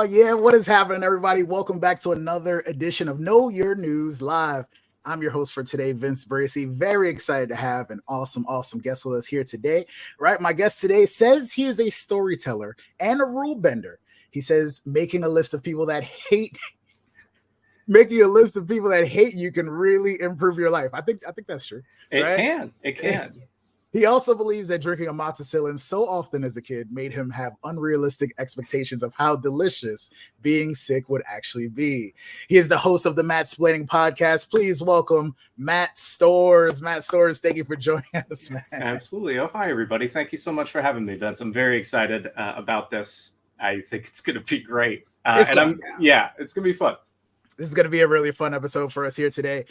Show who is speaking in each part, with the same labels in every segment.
Speaker 1: Oh, yeah. What is happening, everybody? Welcome back to another edition of Know Your News Live. I'm your host for today, Vince Bracy. Very excited to have an awesome guest with us here today. Right? My guest today says he is a storyteller and a rule bender. He says making a list of people that hate you can really improve your life. I think that's true.
Speaker 2: It can.
Speaker 1: He also believes that drinking amoxicillin so often as a kid made him have unrealistic expectations of how delicious being sick would actually be. He is the host of the Mattsplaining Podcast. Please welcome Matt Storrs. Matt Storrs, thank you for joining us, man.
Speaker 2: Absolutely. Oh, hi, everybody. Thank you so much for having me, Vince. I'm very excited about this. I think it's going to be great. It's going to be fun.
Speaker 1: This is going to be a really fun episode for us here today.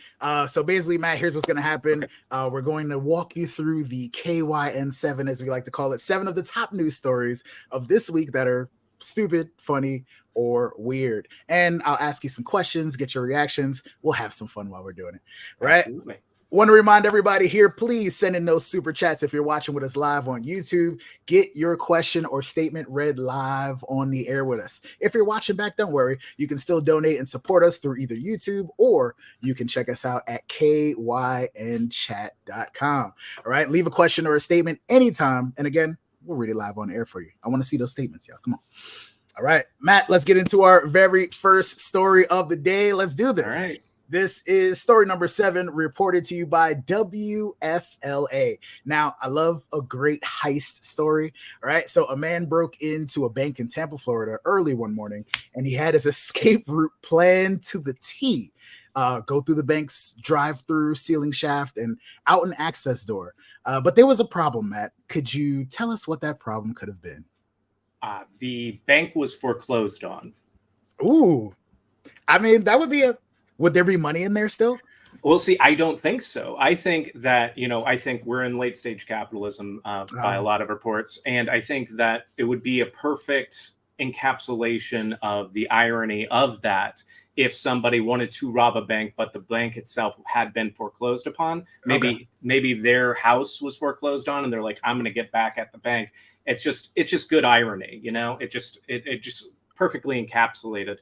Speaker 1: So basically, Matt, here's what's going to happen. We're going to walk you through the KYN 7, as we like to call it, 7 of the top news stories of this week that are stupid, funny, or weird. And I'll ask you some questions, get your reactions. We'll have some fun while we're doing it. Right?
Speaker 2: Absolutely.
Speaker 1: Want to remind everybody here, please send in those super chats if you're watching with us live on YouTube. Get your question or statement read live on the air with us. If you're watching back, don't worry. You can still donate and support us through either YouTube or you can check us out at kynchat.com. All right, leave a question or a statement anytime. And again, we'll read it live on air for you. I want to see those statements, y'all. Come on. All right, Matt, let's get into our very first story of the day. Let's do this.
Speaker 2: All right.
Speaker 1: This is story number 7, reported to you by WFLA. Now, I love a great heist story, all right? So a man broke into a bank in Tampa, Florida early one morning, and he had his escape route planned to the T. Go through the bank's drive-through ceiling shaft and out an access door. But there was a problem, Matt. Could you tell us what that problem could have been?
Speaker 2: The bank was foreclosed on.
Speaker 1: Ooh. I mean, that would be Would there be money in there still?
Speaker 2: Well, see, I don't think so. I think that, I think we're in late stage capitalism by a lot of reports. And I think that it would be a perfect encapsulation of the irony of that if somebody wanted to rob a bank, but the bank itself had been foreclosed upon. Maybe their house was foreclosed on and they're like, I'm going to get back at the bank. It's just good irony, It just perfectly encapsulated.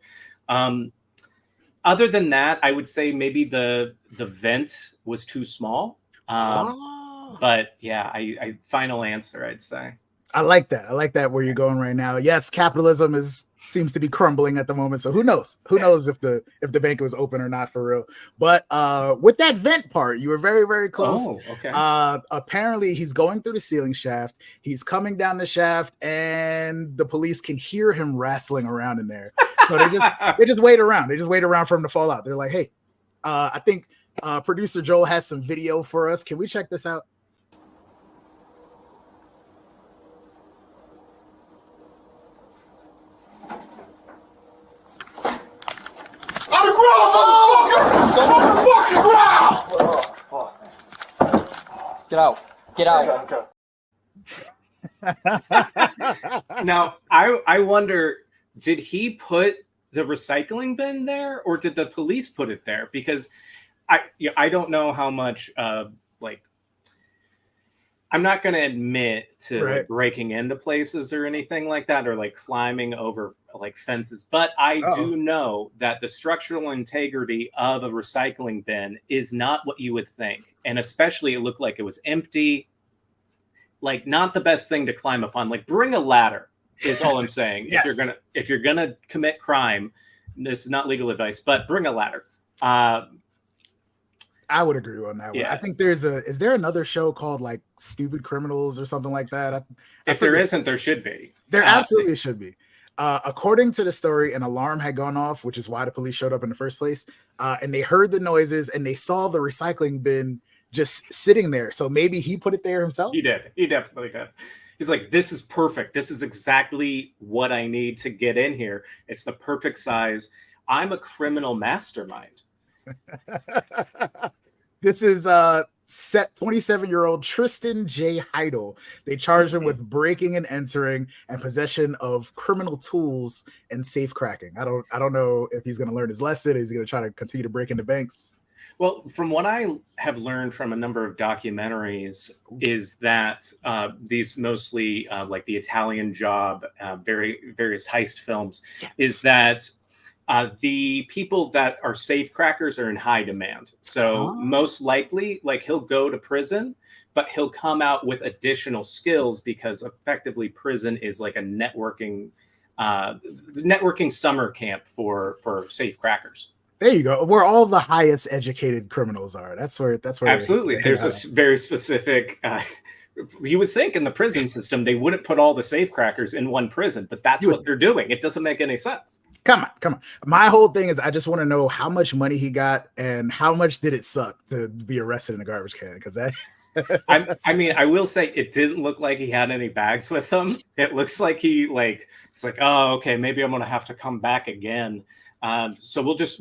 Speaker 2: Other than that, I would say maybe the vent was too small. But yeah, I final answer, I'd say.
Speaker 1: I like that. I like that where you're going right now. Yes, capitalism seems to be crumbling at the moment. So who knows? Who knows if the bank was open or not for real? But with that vent part, you were very, very close.
Speaker 2: Oh, okay.
Speaker 1: Apparently he's going through the ceiling shaft. He's coming down the shaft and the police can hear him wrestling around in there. So they just wait around. They just wait around for him to fall out. They're like, hey, I think producer Joel has some video for us. Can we check this out?
Speaker 3: On the ground, motherfucker! On the fucking ground!
Speaker 4: Get out.
Speaker 2: Now, I wonder, did he put the recycling bin there or did the police put it there? Because I don't know how much, I'm not going to admit to breaking into places or anything like that or like climbing over like fences. But I do know that the structural integrity of a recycling bin is not what you would think. And especially it looked like it was empty, like not the best thing to climb upon. Like bring a ladder is all I'm saying.
Speaker 1: Yes.
Speaker 2: If you're gonna commit crime, this is not legal advice, but bring a ladder.
Speaker 1: I would agree on that one. I think is there another show called like Stupid Criminals or something like that?
Speaker 2: If there isn't, there should be.
Speaker 1: There absolutely should be. According to the story, an alarm had gone off, which is why the police showed up in the first place. And they heard the noises and they saw the recycling bin just sitting there. So maybe he put it there himself?
Speaker 2: He did. He definitely did. He's like, this is perfect. This is exactly what I need to get in here. It's the perfect size. I'm a criminal mastermind.
Speaker 1: This is 27-year-old Tristan J. Heidel. They charged him with breaking and entering and possession of criminal tools and safe cracking. I don't know if he's going to learn his lesson. Is he going to try to continue to break into banks?
Speaker 2: Well, from what I have learned from a number of documentaries is that these mostly like the Italian Job, various heist films, is that the people that are safecrackers are in high demand. So most likely, like he'll go to prison, but he'll come out with additional skills because effectively prison is like a networking summer camp for safecrackers.
Speaker 1: There you go. Where all the highest educated criminals are. That's where.
Speaker 2: Absolutely. There's a very specific. You would think in the prison system they wouldn't put all the safecrackers in one prison, but that's what they're doing. It doesn't make any sense.
Speaker 1: Come on. My whole thing is I just want to know how much money he got and how much did it suck to be arrested in a garbage can, because that.
Speaker 2: I mean, I will say it didn't look like he had any bags with him. It looks like he's like, oh, okay, maybe I'm gonna have to come back again. So we'll just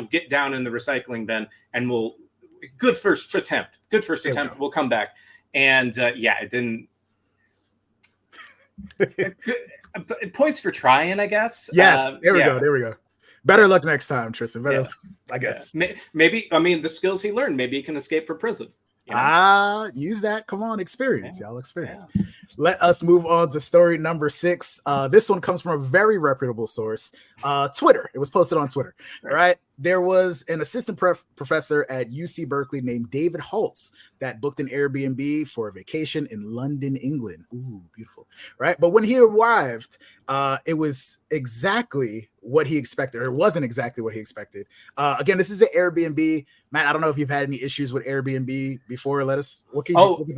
Speaker 2: get down in the recycling bin and good first attempt. We'll come back. And it didn't. Points for trying, I guess.
Speaker 1: Yes, there we go. Better luck next time, Tristan. Better luck, I guess.
Speaker 2: Maybe, I mean, the skills he learned, maybe he can escape from prison. You know?
Speaker 1: Use that. Come on, experience. Y'all experience. Yeah. Let us move on to story number 6. This one comes from a very reputable source, Twitter. It was posted on Twitter. Right. There was an assistant professor at UC Berkeley named David Holtz that booked an Airbnb for a vacation in London, England. Ooh, beautiful. Right. But when he arrived, it was exactly what he expected, or it wasn't exactly what he expected. Again, this is an Airbnb. Matt, I don't know if you've had any issues with Airbnb before.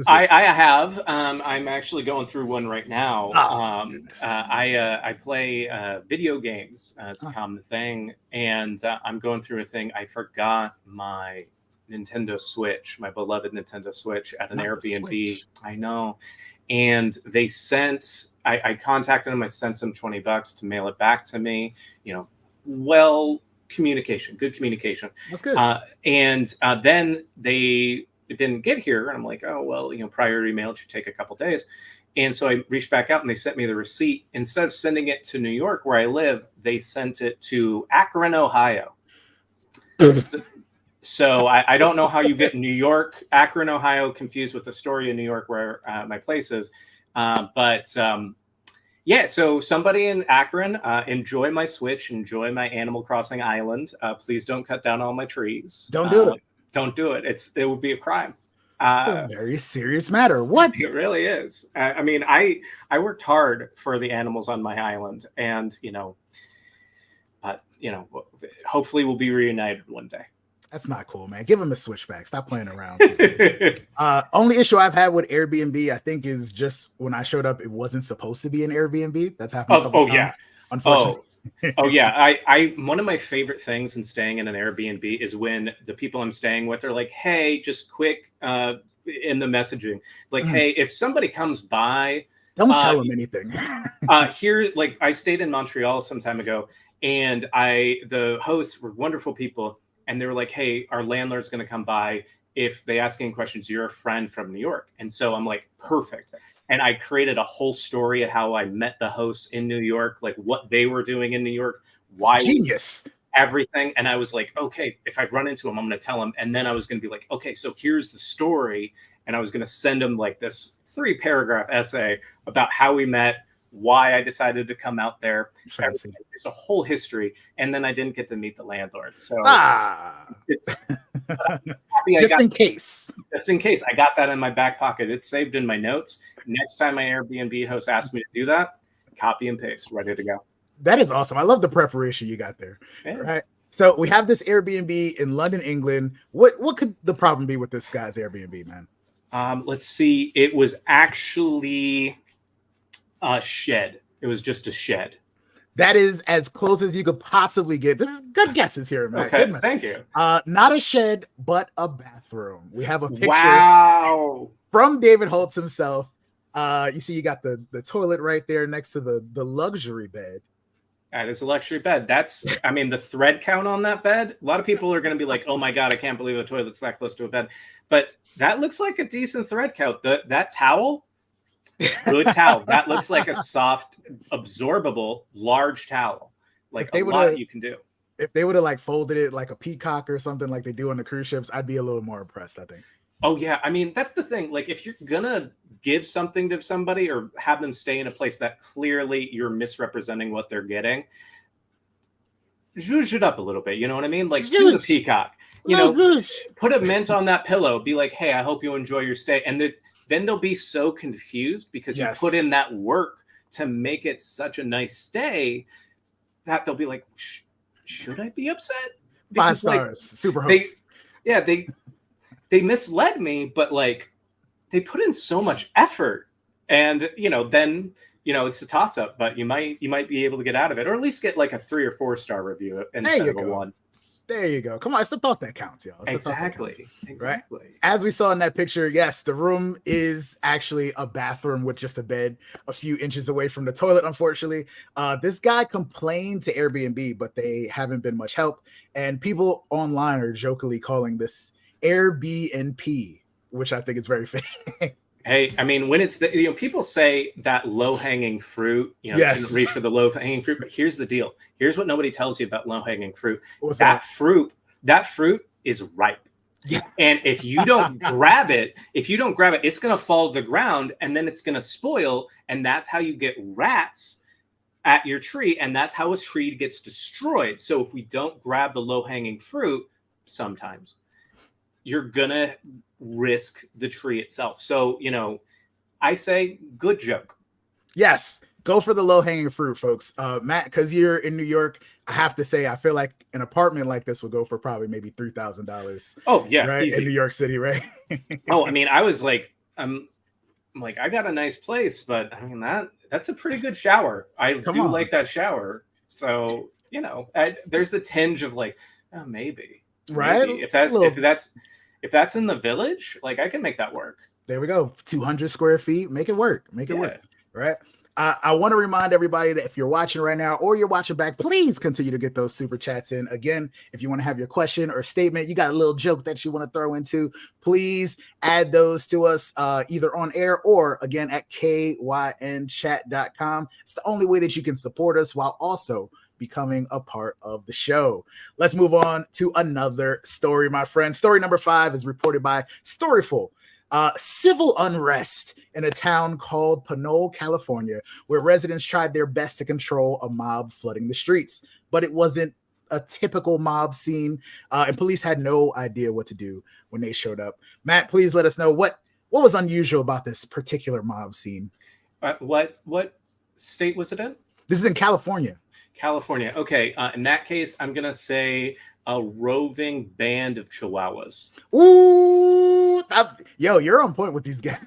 Speaker 2: I have. I'm actually going through one right now. I play video games. It's a common thing. And I'm going through a thing. I forgot my Nintendo Switch, my beloved Nintendo Switch, at an Airbnb. I know. And they sent, I contacted them. I sent them $20 to mail it back to me. Good communication.
Speaker 1: That's good.
Speaker 2: And then it didn't get here. And I'm like, oh, well, priority mail should take a couple days. And so I reached back out and they sent me the receipt. Instead of sending it to New York, where I live, they sent it to Akron, Ohio. So I don't know how you get New York, Akron, Ohio confused with Astoria, New York, where my place is. So somebody in Akron, enjoy my Switch, enjoy my Animal Crossing island. Please don't cut down all my trees.
Speaker 1: Don't do it.
Speaker 2: Don't do it. It would be a crime.
Speaker 1: It's a very serious matter. What?
Speaker 2: It really is. I mean, I worked hard for the animals on my island, and hopefully we'll be reunited one day.
Speaker 1: That's not cool, man. Give him a switchback. Stop playing around. Only issue I've had with Airbnb, I think, is just when I showed up, it wasn't supposed to be an Airbnb. That's happened a couple times, unfortunately.
Speaker 2: I one of my favorite things in staying in an Airbnb is when the people I'm staying with are like, hey, just quick in the messaging. Like, hey, if somebody comes by,
Speaker 1: don't tell them anything.
Speaker 2: Here, like I stayed in Montreal some time ago, and the hosts were wonderful people. And they were like, hey, our landlord's going to come by. If they ask any questions, you're a friend from New York. And so I'm like, perfect. And I created a whole story of how I met the hosts in New York, like what they were doing in New York, why,
Speaker 1: genius,
Speaker 2: everything. And I was like, okay, if I run into them, I'm going to tell them. And then I was going to be like, okay, so here's the story. And I was going to send them like this 3-paragraph essay about how we met, why I decided to come out there.
Speaker 1: Fancy.
Speaker 2: It's a whole history. And then I didn't get to meet the landlord. So it's
Speaker 1: just in case.
Speaker 2: Just in case. I got that in my back pocket. It's saved in my notes. Next time my Airbnb host asks me to do that, copy and paste, ready to go.
Speaker 1: That is awesome. I love the preparation you got there. Yeah. Right. So we have this Airbnb in London, England. What could the problem be with this guy's Airbnb, man?
Speaker 2: Let's see. It was actually a shed. It was just a shed.
Speaker 1: That is as close as you could possibly get. This is good guesses here, man.
Speaker 2: Okay, thank you.
Speaker 1: Not a shed, but a bathroom. We have a picture from David Holtz himself. You see, you got the toilet right there next to the luxury bed.
Speaker 2: That is a luxury bed. The thread count on that bed. A lot of people are going to be like, oh my God, I can't believe a toilet's that close to a bed. But that looks like a decent thread count. That towel, good towel. That looks like a soft, absorbable, large towel. Like a lot you can do.
Speaker 1: If they would have like folded it like a peacock or something like they do on the cruise ships, I'd be a little more impressed, I think.
Speaker 2: Oh yeah, I mean that's the thing. Like if you're gonna give something to somebody or have them stay in a place that clearly you're misrepresenting what they're getting, zhuzh it up a little bit. You know what I mean? Like do the peacock. Put a mint on that pillow. Be like, hey, I hope you enjoy your stay. And then they'll be so confused because you put in that work to make it such a nice stay that they'll be like, should I be upset?
Speaker 1: Because, 5 stars, super host.
Speaker 2: They misled me, but like they put in so much effort, and then it's a toss up, but you might be able to get out of it, or at least get like a 3 or 4 star review instead of a 1.
Speaker 1: There you go. Come on, it's the thought that counts, y'all.
Speaker 2: Exactly.
Speaker 1: Right? As we saw in that picture, yes, the room is actually a bathroom with just a bed a few inches away from the toilet, unfortunately. This guy complained to Airbnb, but they haven't been much help. And people online are jokingly calling this Airbnb, which I think is very fitting.
Speaker 2: Hey, I mean, when it's people say that low-hanging fruit, shouldn't reach for the low-hanging fruit, but here's the deal. Here's what nobody tells you about low-hanging fruit. That fruit is ripe. Yeah. And if you don't grab it, it's going to fall to the ground and then it's going to spoil. And that's how you get rats at your tree. And that's how a tree gets destroyed. So if we don't grab the low-hanging fruit, sometimes you're going to risk the tree itself. So, I say good joke.
Speaker 1: Yes. Go for the low-hanging fruit, folks. Matt, because you're in New York, I have to say, I feel like an apartment like this would go for probably maybe $3,000.
Speaker 2: Oh, yeah.
Speaker 1: Right?
Speaker 2: Easy.
Speaker 1: In New York City, right?
Speaker 2: Oh, I mean, I was like, I'm like, I got a nice place, but I mean, that's a pretty good shower. I do like that shower. So, there's a tinge of like, oh, maybe.
Speaker 1: Right?
Speaker 2: Maybe. If that's in the Village, like I can make that work.
Speaker 1: There we go. 200 square feet. Make it work. Make it work. Right. I want to remind everybody that if you're watching right now or you're watching back, please continue to get those super chats in. Again, if you want to have your question or statement, you got a little joke that you want to throw into, please add those to us either on air or again at kynchat.com. It's the only way that you can support us while also becoming a part of the show. Let's move on to another story, my friend. Story number 5 is reported by Storyful. Civil unrest in a town called Pinole, California, where residents tried their best to control a mob flooding the streets, but it wasn't a typical mob scene, and police had no idea what to do when they showed up. Matt, please let us know what was unusual about this particular mob scene.
Speaker 2: What state was it in?
Speaker 1: This is in California.
Speaker 2: California. Okay. In that case, I'm gonna say a roving band of Chihuahuas.
Speaker 1: Ooh, you're on point with these guys.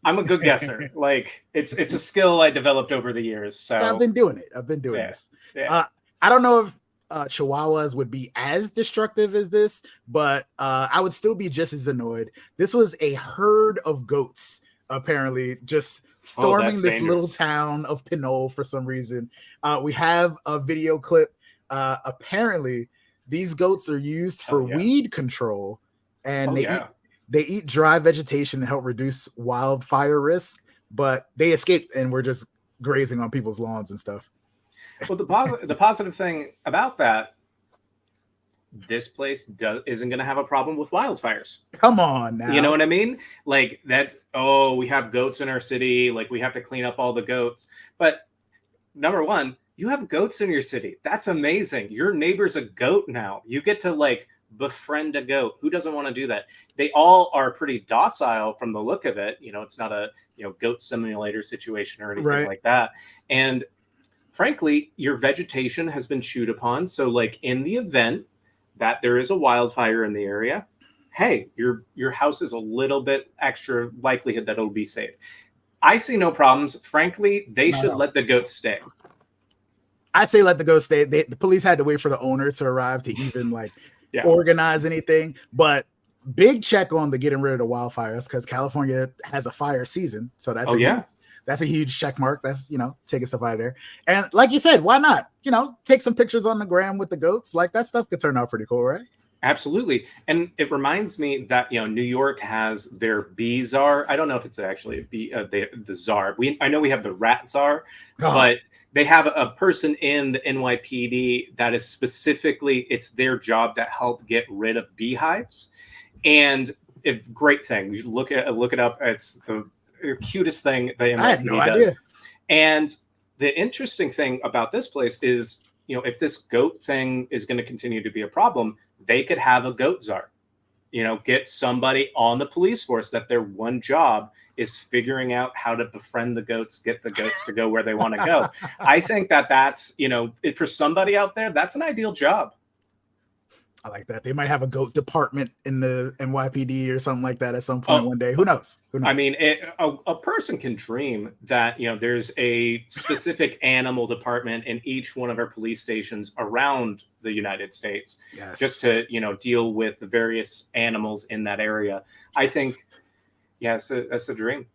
Speaker 2: I'm a good guesser. Like it's a skill I developed over the years. So
Speaker 1: I've been doing it. I've been doing this. Yeah. I don't know if Chihuahuas would be as destructive as this, but I would still be just as annoyed. This was a herd of goats, apparently, just storming this little town of Pinole for some reason. We have a video clip. Apparently, these goats are used for weed control, and they eat dry vegetation to help reduce wildfire risk. But they escaped and were just grazing on people's lawns and stuff.
Speaker 2: Well, the positive thing about that, this place isn't going to have a problem with wildfires.
Speaker 1: Come on now.
Speaker 2: You know what I mean? Like we have goats in our city. Like we have to clean up all the goats. But number one, you have goats in your city. That's amazing. Your neighbor's a goat now. You get to like befriend a goat. Who doesn't want to do that? They all are pretty docile from the look of it. It's not a goat simulator situation or anything like that. And frankly, your vegetation has been chewed upon. So like in the event that there is a wildfire in the area, hey, your house is a little bit extra likelihood that it'll be safe. I see no problems. Frankly, they should let the goats stay.
Speaker 1: I say let the goats stay. The police had to wait for the owner to arrive to even organize anything. But big check on the getting rid of the wildfires because California has a fire season. So that's that's a huge check mark. That's taking stuff out of there. And like you said, why not? Take some pictures on the gram with the goats. Like that stuff could turn out pretty cool, right?
Speaker 2: Absolutely. And it reminds me that, New York has their bee czar. I don't know if it's actually a bee, the czar. I know we have the rat czar, but they have a person in the NYPD that is specifically, it's their job to help get rid of beehives. And it's a great thing. You look it up. It's the cutest thing the NYPD
Speaker 1: I had no
Speaker 2: does.
Speaker 1: idea.
Speaker 2: And the interesting thing about this place is, if this goat thing is going to continue to be a problem, they could have a goat czar, get somebody on the police force that their one job is figuring out how to befriend the goats, get the goats to go where they want to go. I think that's, for somebody out there, that's an ideal job.
Speaker 1: I like that. They might have a goat department in the NYPD or something like that at some point one day. Who knows?
Speaker 2: I mean, a person can dream that, there's a specific animal department in each one of our police stations around the United States, just to, deal with the various animals in that area. I think, that's a dream.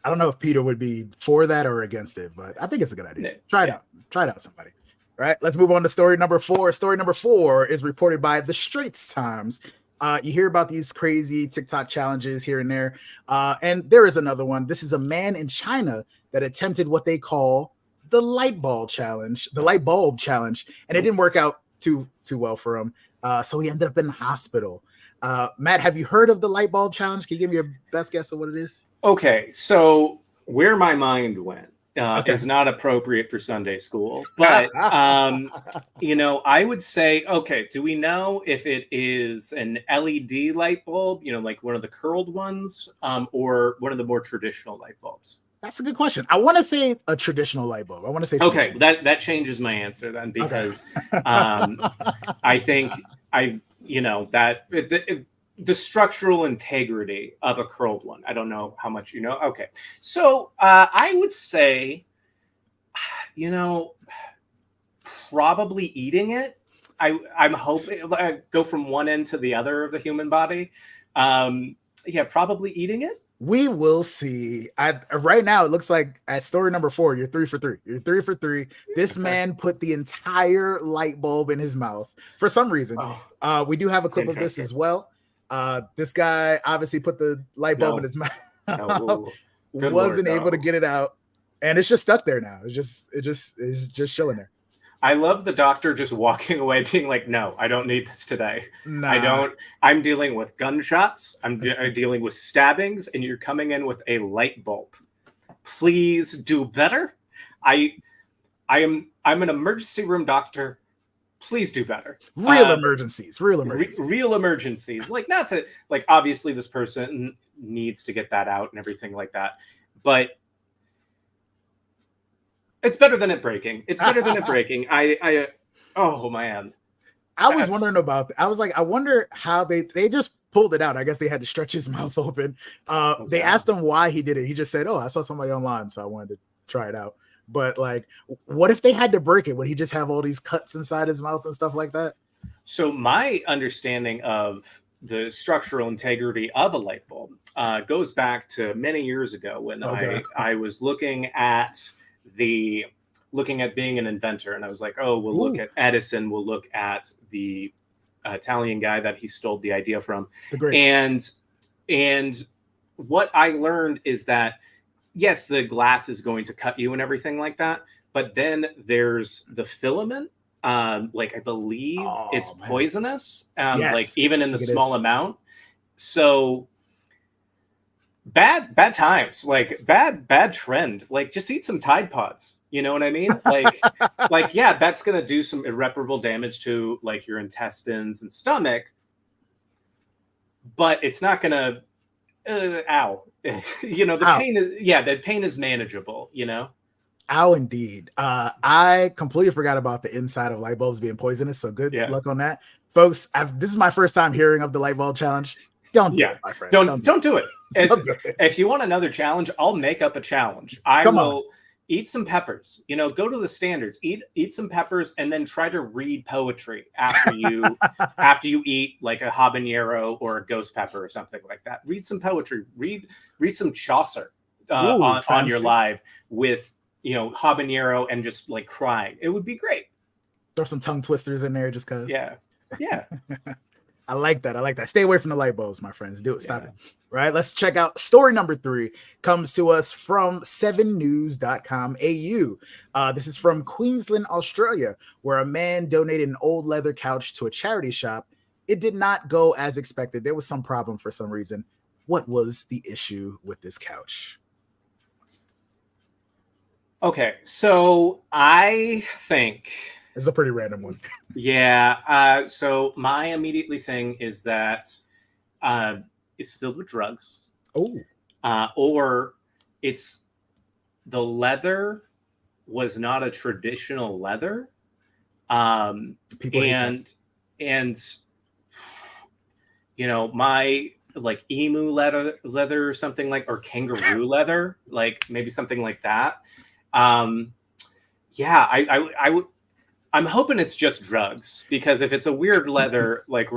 Speaker 1: I don't know if Peter would be for that or against it, but I think it's a good idea. Try it out. Try it out, somebody. All right, let's move on to story number 4. Story number 4 is reported by the Straits Times. You hear about these crazy TikTok challenges here and there. And there is another one. This is a man in China that attempted what they call the light bulb challenge, and it didn't work out too well for him. So he ended up in the hospital. Matt, have you heard of the light bulb challenge? Can you give me your best guess of what it is?
Speaker 2: Okay, so where my mind went is not appropriate for Sunday school, but I would say, okay, do we know if it is an LED light bulb, like one of the curled ones, or one of the more traditional light bulbs?
Speaker 1: That's a good question. I want to say a traditional light bulb. I want to say
Speaker 2: okay. That changes my answer then, because I think the structural integrity of a curled one. I don't know how much you know. Okay. So I would say, probably eating it. I'm hoping I go from one end to the other of the human body. Probably eating it.
Speaker 1: We will see. Right now, it looks like at story number 4, you're 3 for 3. You're 3 for 3. This man put the entire light bulb in his mouth for some reason. We do have a clip of this as well. This guy obviously put the light bulb in his mouth. Wasn't able to get it out, and it's just stuck there now. It's just chilling there.
Speaker 2: I love the doctor just walking away, being like, "No, I don't need this today.
Speaker 1: Nah.
Speaker 2: I don't. I'm dealing with gunshots. I'm dealing with stabbings, and you're coming in with a light bulb. Please do better. I'm an emergency room doctor. Please do better.
Speaker 1: Real emergencies.
Speaker 2: Like, not to, like, obviously this person needs to get that out and everything like that, but it's better than it breaking. Oh man.
Speaker 1: I was wondering about that. I was like, I wonder how they just pulled it out. I guess they had to stretch his mouth open. They asked him why he did it. He just said, I saw somebody online, so I wanted to try it out. But like, what if they had to break it? Would he just have all these cuts inside his mouth and stuff like that?
Speaker 2: So my understanding of the structural integrity of a light bulb goes back to many years ago when I was looking at being an inventor, and I was like, we'll look at Edison, we'll look at the Italian guy that he stole the idea from. And what I learned is that, yes, the glass is going to cut you and everything like that, but then there's the filament. Like, I believe it's poisonous, like even in the small amount. So bad times, like bad trend, like just eat some Tide Pods. You know what I mean? Like, yeah, that's going to do some irreparable damage to like your intestines and stomach, but it's not going to, ow. The pain is manageable,
Speaker 1: Ow, indeed. I completely forgot about the inside of light bulbs being poisonous. So good luck on that, folks. This is my first time hearing of the light bulb challenge. Don't do it, my friend.
Speaker 2: Don't do it. If you want another challenge, I'll make up a challenge. I will eat some peppers. Go to the standards. Eat some peppers, and then try to read poetry after you eat like a habanero or a ghost pepper or something like that. Read some poetry. Read some Chaucer on your live with habanero and just like crying. It would be great.
Speaker 1: Throw some tongue twisters in there just because.
Speaker 2: Yeah.
Speaker 1: I like that. Stay away from the light bulbs, my friends. Do it. Stop it. Right. Let's check out story number 3. Comes to us from 7news.com.au. This is from Queensland, Australia, where a man donated an old leather couch to a charity shop. It did not go as expected. There was some problem for some reason. What was the issue with this couch?
Speaker 2: Okay, so I think
Speaker 1: it's a pretty random one.
Speaker 2: Yeah. So my immediately thing is that it's filled with drugs.
Speaker 1: Oh.
Speaker 2: Or it's the leather was not a traditional leather. And you know, my like emu leather or something like, or kangaroo leather, like maybe something like that. Yeah, I would. I'm hoping it's just drugs, because if it's a weird leather, like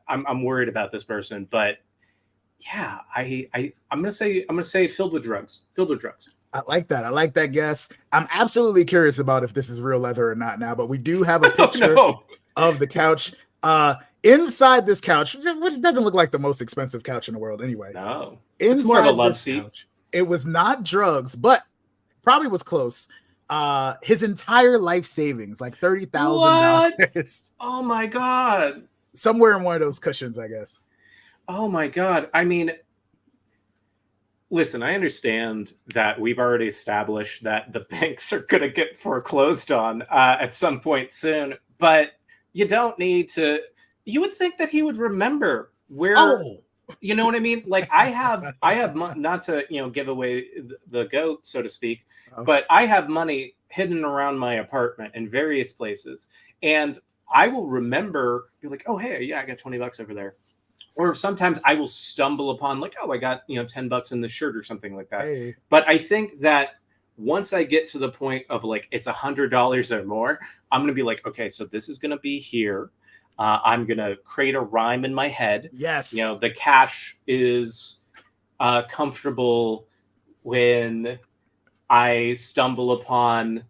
Speaker 2: I'm worried about this person. But yeah, I'm gonna say filled with drugs.
Speaker 1: I like that guess. I'm absolutely curious about if this is real leather or not now, but we do have a picture of the couch. Inside this couch, which doesn't look like the most expensive couch in the world anyway.
Speaker 2: No,
Speaker 1: it's
Speaker 2: more of a love seat.
Speaker 1: Couch, it was not drugs, but probably was close. His entire life savings, like $30,000.
Speaker 2: Oh my God.
Speaker 1: Somewhere in one of those cushions, I guess.
Speaker 2: Oh my God. I mean, listen, I understand that we've already established that the banks are going to get foreclosed on at some point soon, but you don't need to. You would think that he would remember where, you know what I mean? Like I have not to, give away the goat, so to speak, but I have money hidden around my apartment in various places. And I will remember, be like, oh, hey, yeah, I got $20 over there. Or sometimes I will stumble upon like, oh, I got, $10 in the shirt or something like that.
Speaker 1: Hey.
Speaker 2: But I think that once I get to the point of like, it's $100 or more, I'm going to be like, okay, so this is going to be here. I'm going to create a rhyme in my head.
Speaker 1: Yes.
Speaker 2: The cash is comfortable when I stumble upon,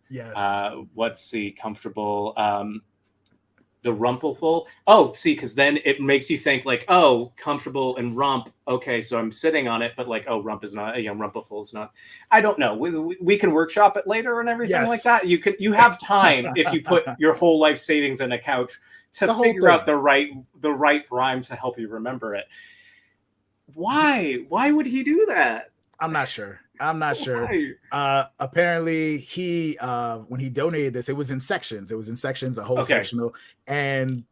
Speaker 2: what's the comfortable, the rumpelful. Oh, see, because then it makes you think like, oh, comfortable and rump. Okay, so I'm sitting on it, but like, oh, rump is not, rumpelful is not. I don't know. We can workshop it later and everything like that. You have time if you put your whole life savings in a couch to figure out the right rhyme to help you remember it. Why would he do that?
Speaker 1: I'm not sure. Apparently he when he donated this, it was in sections, a whole sectional, and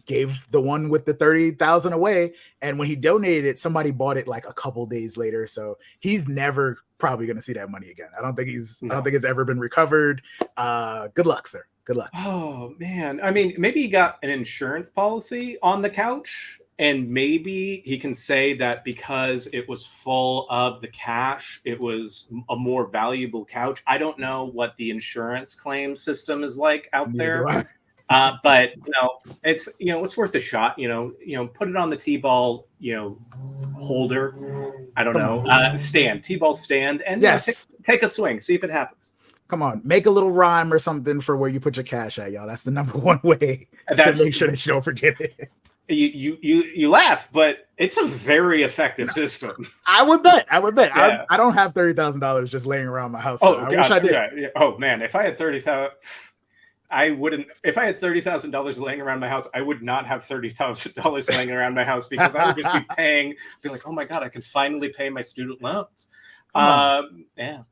Speaker 1: gave the one with the 30,000 away. And when he donated it, somebody bought it like a couple days later. So he's never probably going to see that money again. I don't think it's ever been recovered. Good luck, sir. Good luck.
Speaker 2: Oh man. I mean, maybe he got an insurance policy on the couch, and maybe he can say that because it was full of the cash, it was a more valuable couch. I don't know what the insurance claim system is like out there. But it's it's worth a shot. Put it on the T-ball holder. I don't know, stand, T-ball stand, and take a swing, see if it happens.
Speaker 1: Come on, make a little rhyme or something for where you put your cash at, y'all. That's the number one way to make sure that you don't forget it.
Speaker 2: You laugh, but it's a very effective system.
Speaker 1: I would bet.
Speaker 2: Yeah.
Speaker 1: I don't have $30,000 just laying around my house.
Speaker 2: I wish I did. Yeah. Oh man, if I had 30,000, I wouldn't. If I had $30,000 laying around my house, I would not have $30,000 laying around my house, because I would just be like, oh my God, I can finally pay my student loans. Yeah.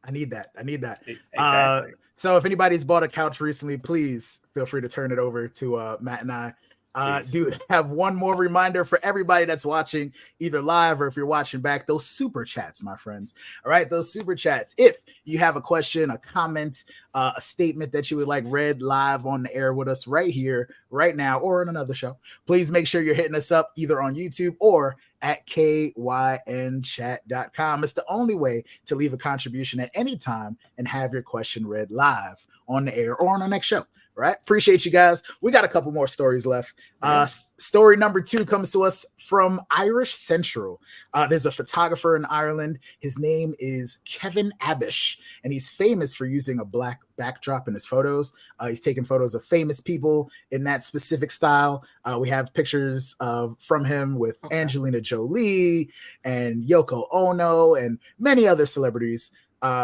Speaker 1: I need that.
Speaker 2: Exactly.
Speaker 1: So if anybody's bought a couch recently, please feel free to turn it over to Matt and I. Do have one more reminder for everybody that's watching either live or if you're watching back, those super chats, my friends. All right, those super chats. If you have a question, a comment, a statement that you would like read live on the air with us right here, right now, or in another show, please make sure you're hitting us up either on YouTube or at kynchat.com. It's the only way to leave a contribution at any time and have your question read live on the air or on our next show. Right. Appreciate you guys. We got a couple more stories left. Story number 2 comes to us from Irish Central. There's a photographer in Ireland. His name is Kevin Abish, and he's famous for using a black backdrop in his photos. He's taken photos of famous people in that specific style. We have pictures from him with Angelina Jolie and Yoko Ono and many other celebrities.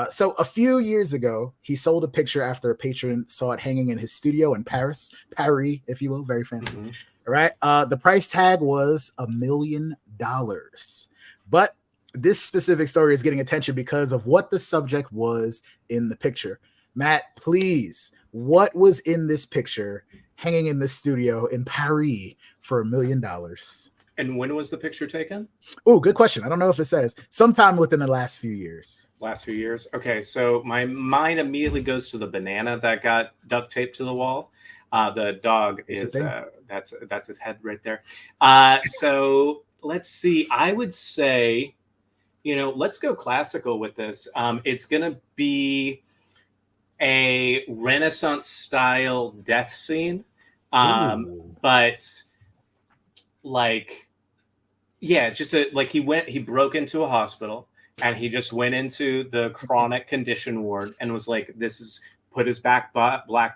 Speaker 1: So a few years ago, he sold a picture after a patron saw it hanging in his studio in Paris, if you will, very fancy.
Speaker 2: Mm-hmm.
Speaker 1: Right. The price tag was $1 million. But this specific story is getting attention because of what the subject was in the picture. Matt, please, what was in this picture hanging in the studio in Paris for $1 million?
Speaker 2: And when was the picture taken?
Speaker 1: Oh, good question. I don't know if it says. Sometime within the last few years.
Speaker 2: Last few years. Okay, so my mind immediately goes to the banana that got duct taped to the wall. The dog is that's his head right there. So let's see. I would say, let's go classical with this. It's gonna be a Renaissance style death scene, but just he broke into a hospital and he just went into the chronic condition ward and was like, put his black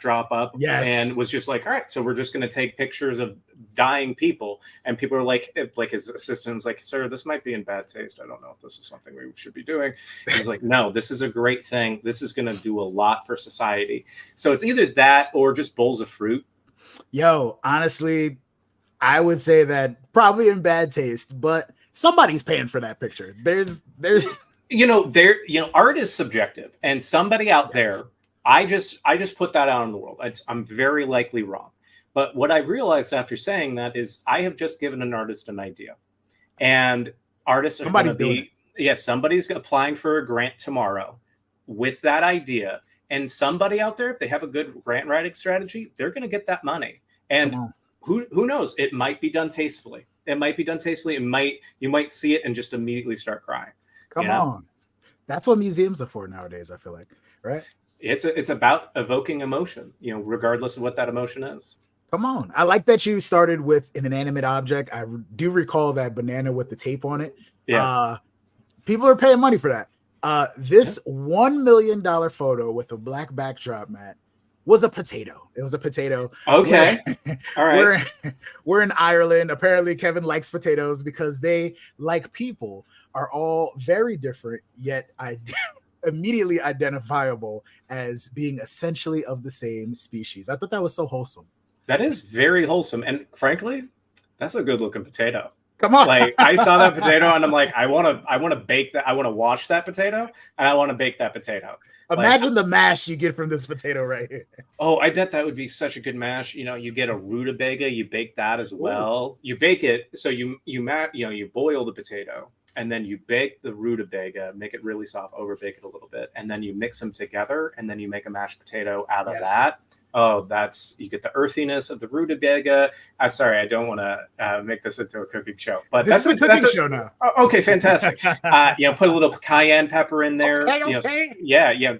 Speaker 2: drop up, and was just like, all right, so we're just going to take pictures of dying people. And people are like his assistant was like, sir, this might be in bad taste. I don't know if this is something we should be doing. And he's like, no, this is a great thing. This is going to do a lot for society. So it's either that or just bowls of fruit.
Speaker 1: Yo, honestly, I would say that probably in bad taste, but somebody's paying for that picture. There's
Speaker 2: art is subjective, and somebody out there, I just put that out in the world. I'm very likely wrong. But what I've realized after saying that is I have just given an artist an idea, and artists are going to be, somebody's applying for a grant tomorrow with that idea. And somebody out there, if they have a good grant writing strategy, they're going to get that money. And who knows? It might be done tastefully. You might see it and just immediately start crying.
Speaker 1: Come on. That's what museums are for nowadays, I feel like, right?
Speaker 2: It's about evoking emotion, regardless of what that emotion is.
Speaker 1: Come on. I like that you started with an inanimate object. I do recall that banana with the tape on it.
Speaker 2: Yeah.
Speaker 1: People are paying money for that. This $1 million photo with a black backdrop, Matt, was a potato. It was a potato.
Speaker 2: Okay. All right.
Speaker 1: We're in Ireland. Apparently Kevin likes potatoes because they, like people, are all very different, yet immediately identifiable as being essentially of the same species. I thought that was so wholesome.
Speaker 2: That is very wholesome. And frankly, that's a good looking potato.
Speaker 1: Come on.
Speaker 2: I saw that potato and I'm like, I want to bake that. I want to wash that potato and I want to bake that potato.
Speaker 1: Imagine the mash you get from this potato right here.
Speaker 2: Oh, I bet that would be such a good mash. You get a rutabaga, you bake that as well. Ooh. You bake it, so you boil the potato, and then you bake the rutabaga, make it really soft, over bake it a little bit, and then you mix them together, and then you make a mashed potato out of that. Oh, you get the earthiness of the rutabaga. I'm sorry, I don't want to make this into a cooking show, but
Speaker 1: that's a cooking show now.
Speaker 2: Okay, fantastic. Put a little cayenne pepper in there.
Speaker 1: Okay.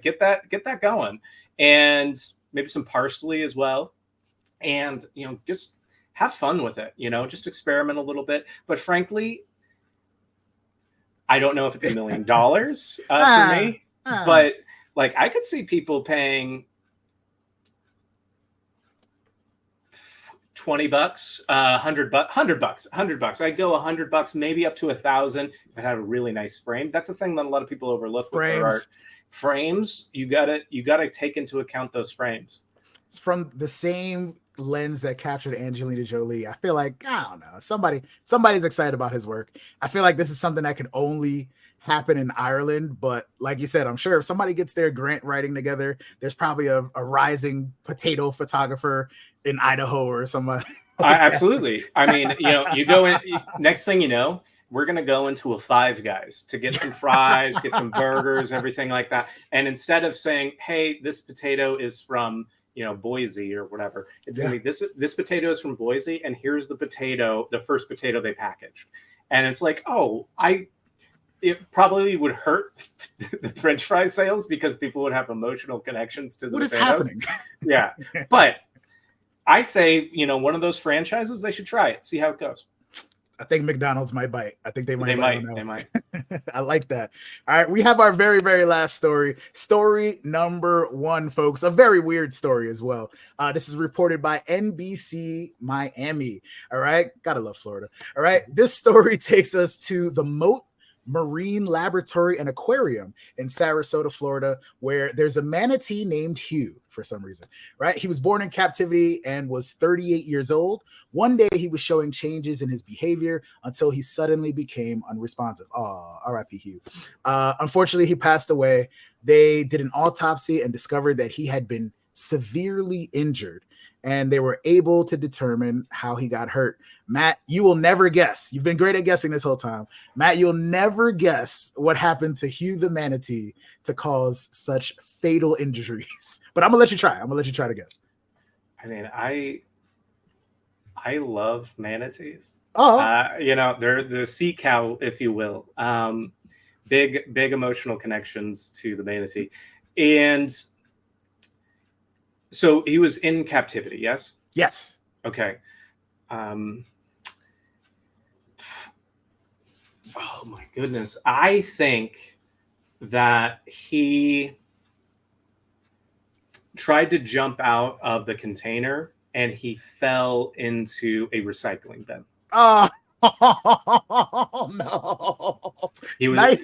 Speaker 2: Get that going, and maybe some parsley as well, and just have fun with it. Just experiment a little bit. But frankly, I don't know if it's $1 million for me, but I could see people paying $20, $100. I'd go $100, maybe up to $1,000 if it had a really nice frame. That's a thing that a lot of people overlook with their art. Frames, you gotta take into account those frames.
Speaker 1: It's from the same lens that captured Angelina Jolie. I feel like, I don't know, somebody's excited about his work. I feel like this is something that can only happen in Ireland, but like you said, I'm sure if somebody gets their grant writing together, there's probably a rising potato photographer in Idaho or somebody.
Speaker 2: Absolutely. I mean, you go in, next thing you know, we're going to go into a Five Guys to get some fries, get some burgers, everything like that. And instead of saying, hey, this potato is from, Boise or whatever, it's going to be this potato is from Boise. And here's the first potato they packaged. And it's like, it probably would hurt the French fry sales because people would have emotional connections to the
Speaker 1: What is
Speaker 2: potatoes.
Speaker 1: happening?
Speaker 2: Yeah, but I say, one of those franchises, they should try it, see how it goes.
Speaker 1: I think McDonald's might bite. I think they might.
Speaker 2: They might.
Speaker 1: I like that. All right, we have our very, very last story. Story number 1, folks. A very weird story as well. This is reported by NBC Miami. All right, gotta love Florida. All right, this story takes us to the Moat Marine Laboratory and Aquarium in Sarasota, Florida, where there's a manatee named Hugh for some reason, right? He was born in captivity and was 38 years old. One day he was showing changes in his behavior until he suddenly became unresponsive. Oh, R.I.P. Hugh. Unfortunately, he passed away. They did an autopsy and discovered that he had been severely injured, and they were able to determine how he got hurt. Matt, you will never guess. You've been great at guessing this whole time. Matt, you'll never guess what happened to Hugh the manatee to cause such fatal injuries. But I'm going to let you try. I'm going to let you try to guess.
Speaker 2: I mean, I love manatees.
Speaker 1: Oh.
Speaker 2: They're the sea cow, if you will. Big emotional connections to the manatee. And so he was in captivity, yes?
Speaker 1: Yes.
Speaker 2: Okay. Oh my goodness. I think that he tried to jump out of the container and he fell into a recycling bin.
Speaker 1: Oh, no.
Speaker 2: He was, nice.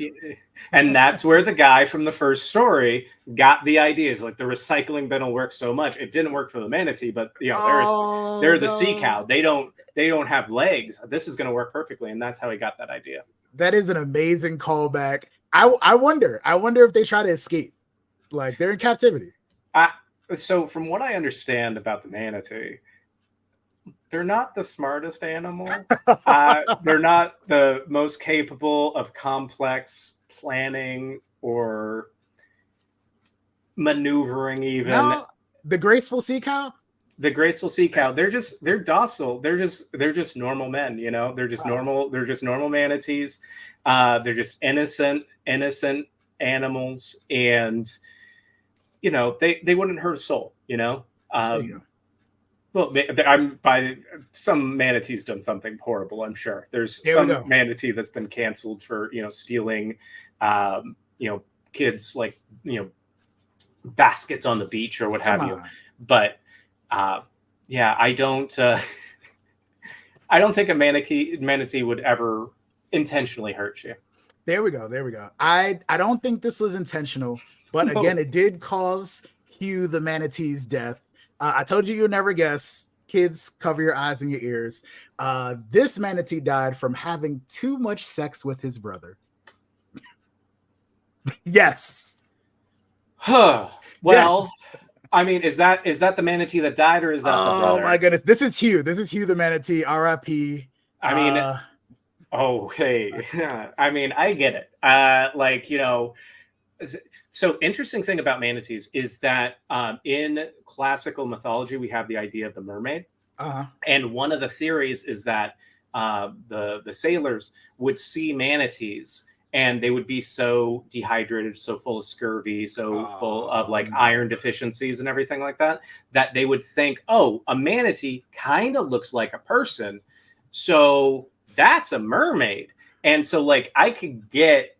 Speaker 2: And that's where the guy from the first story got the ideas. Like, the recycling bin will work so much. It didn't work for the manatee, but they're the sea cow. They don't have legs. This is going to work perfectly, and that's how he got that idea.
Speaker 1: That is an amazing callback. I wonder if they try to escape. Like, they're in captivity.
Speaker 2: So from what I understand about the manatee, they're not the smartest animal. They're not the most capable of complex planning or maneuvering even.
Speaker 1: No, the graceful sea cow?
Speaker 2: The graceful sea cow. They're docile. They're just normal men, They're just normal manatees. They're just innocent animals, and they wouldn't hurt a soul, Well, some manatee's done something horrible, I'm sure. There's some manatee that's been canceled for, stealing, kids, like, baskets on the beach or what have you. But, I don't think a manatee would ever intentionally hurt you.
Speaker 1: There we go. I don't think this was intentional, but again, it did cause Hugh the manatee's death. I told you you'll never guess. Kids, cover your eyes and your ears. This manatee died from having too much sex with his brother. Yes.
Speaker 2: Well, yes. I mean, is that the manatee that died, or is that the brother?
Speaker 1: Oh my goodness. This is Hugh the manatee, R.I.P.
Speaker 2: I mean, I mean, I get it. So interesting thing about manatees is that in classical mythology, we have the idea of the mermaid. And one of the theories is that the sailors would see manatees and they would be so dehydrated, so full of scurvy, so full of like iron deficiencies and everything like that, that they would think, oh, a manatee kind of looks like a person, so that's a mermaid. And so, like, I could get,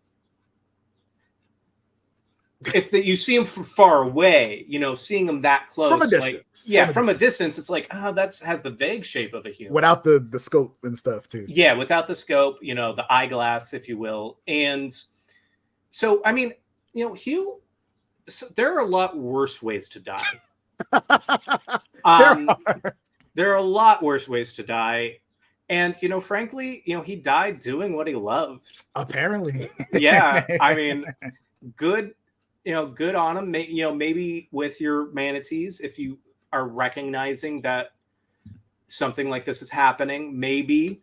Speaker 2: if you see them from far away, seeing them that close,
Speaker 1: from a distance,
Speaker 2: from a distance, it's like, oh, has the vague shape of a human
Speaker 1: without the scope and stuff too.
Speaker 2: Yeah, without the scope, the eyeglass, if you will. And so, I mean, Hugh, there are a lot worse ways to die. There are a lot worse ways to die. And, frankly, he died doing what he loved.
Speaker 1: Apparently.
Speaker 2: Yeah. I mean, good on him. Maybe with your manatees, if you are recognizing that something like this is happening, maybe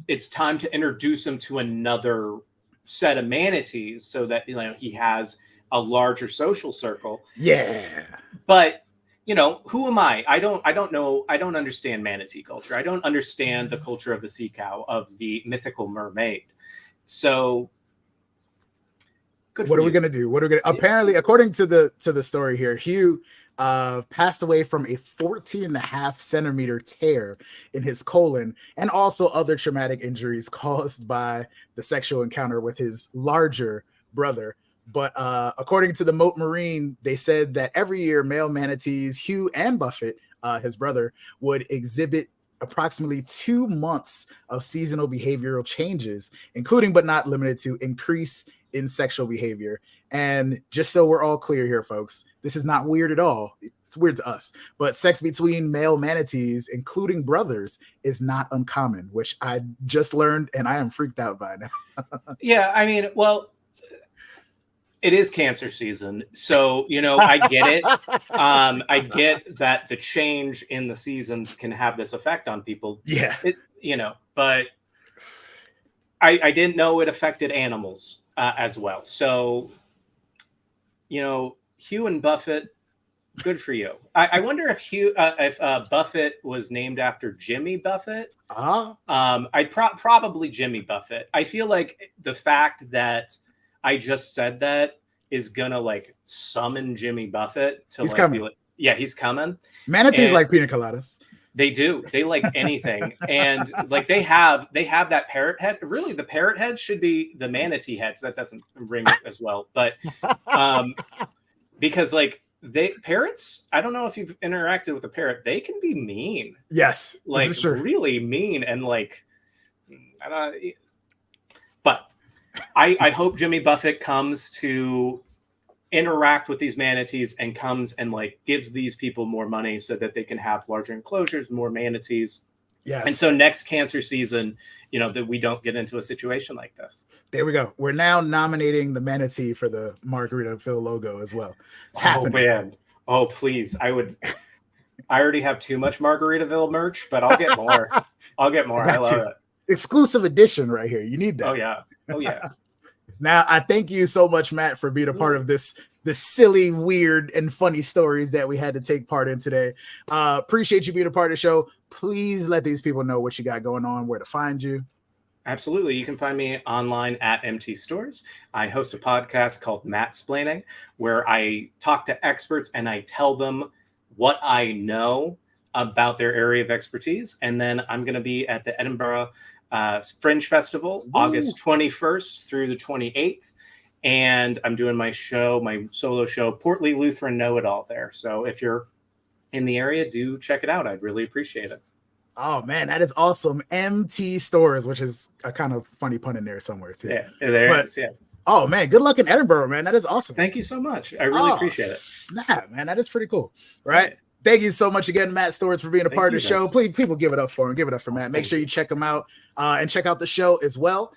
Speaker 2: it's time to introduce him to another set of manatees so that, he has a larger social circle.
Speaker 1: Yeah.
Speaker 2: But, who am I? I don't know. I don't understand manatee culture. I don't understand the culture of the sea cow, of the mythical mermaid. So
Speaker 1: what are we gonna do? Apparently, according to the story here, Hugh passed away from a 14.5 centimeter tear in his colon and also other traumatic injuries caused by the sexual encounter with his larger brother. But according to the Moat Marine, they said that every year male manatees, Hugh and Buffett, his brother, would exhibit approximately 2 months of seasonal behavioral changes, including but not limited to increase in sexual behavior. And just so we're all clear here, folks, this is not weird at all. It's weird to us, but sex between male manatees, including brothers, is not uncommon, which I just learned and I am freaked out by now.
Speaker 2: Yeah, I mean, well, it is cancer season, so I get it. I get that the change in the seasons can have this effect on people.
Speaker 1: Yeah,
Speaker 2: but I didn't know it affected animals as well. So, Hugh and Buffett, good for you. I wonder if Buffett was named after Jimmy Buffett. I'd probably Jimmy Buffett. I feel like the fact that I just said that is gonna summon Jimmy Buffett to
Speaker 1: coming.
Speaker 2: He's coming.
Speaker 1: Manatees like pina coladas.
Speaker 2: They do. They like anything. And they have that parrot head. Really, the parrot head should be the manatee head. So that doesn't ring as well. But because parrots, I don't know if you've interacted with a parrot. They can be mean.
Speaker 1: Yes. This is true.
Speaker 2: Really mean. And but I hope Jimmy Buffett comes to interact with these manatees and comes and gives these people more money so that they can have larger enclosures, more manatees.
Speaker 1: Yes.
Speaker 2: And so next cancer season, that we don't get into a situation like this.
Speaker 1: There we go. We're now nominating the manatee for the Margaritaville logo as well. It's happening.
Speaker 2: Man. Oh, please. I already have too much Margaritaville merch, but I'll get more. I love it.
Speaker 1: Exclusive edition right here. You need that.
Speaker 2: Oh yeah.
Speaker 1: Now, I thank you so much, Matt, for being a part of this silly, weird, and funny stories that we had to take part in today. Appreciate you being a part of the show. Please let these people know what you got going on, where to find you.
Speaker 2: Absolutely. You can find me online at MT Storrs. I host a podcast called Mattsplaining, where I talk to experts and I tell them what I know about their area of expertise. And then I'm going to be at the Edinburgh Fringe Festival, August 21st through the 28th. And I'm doing my solo show, Portly Lutheran Know-It-All there. So if you're in the area, do check it out. I'd really appreciate it.
Speaker 1: Oh, man, that is awesome. MT Storrs, which is a kind of funny pun in there somewhere, too.
Speaker 2: Yeah, there it is, yeah.
Speaker 1: Oh, man, good luck in Edinburgh, man. That is awesome.
Speaker 2: Thank you so much. I really appreciate it.
Speaker 1: Snap, man. That is pretty cool. Right? Thank you so much again, Matt Storrs, for being a part of the show. Please, people, give it up for him. Give it up for Matt. Make sure you check him out and check out the show as well.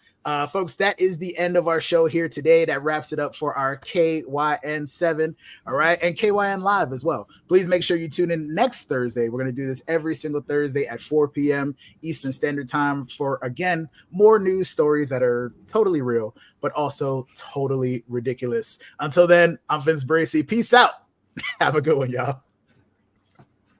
Speaker 1: Folks, that is the end of our show here today. That wraps it up for our KYN 7. All right. And KYN Live as well. Please make sure you tune in next Thursday. We're going to do this every single Thursday at 4 p.m. Eastern Standard Time for, again, more news stories that are totally real, but also totally ridiculous. Until then, I'm Vince Bracy. Peace out. Have a good one, y'all.